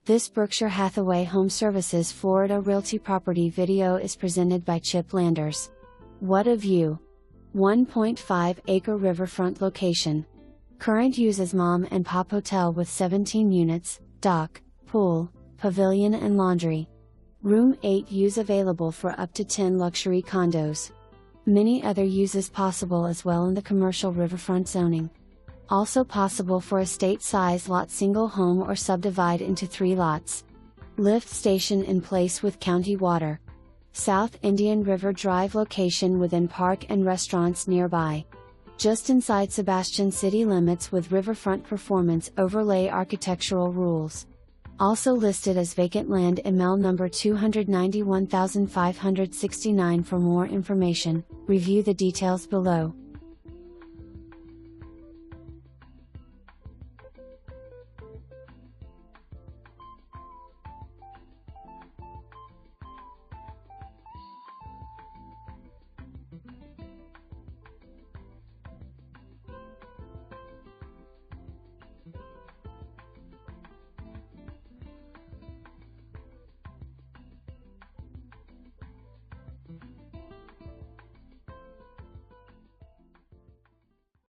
This Berkshire Hathaway HomeServices Florida Realty property video is presented by Chip Landers. What a view! 1.5-acre riverfront location. Current use as mom and pop hotel with 17 units, dock, pool, pavilion and laundry. Room 8 use available for up to 10 luxury condos. Many other uses possible as well in the commercial riverfront zoning. Also possible for estate-size lot single home or subdivide into 3 lots. Lift station in place with county water. South Indian River Drive location within park and restaurants nearby. Just inside Sebastian city limits with riverfront performance overlay architectural rules. Also listed as vacant land ML number 291,569. For more information, review the details below.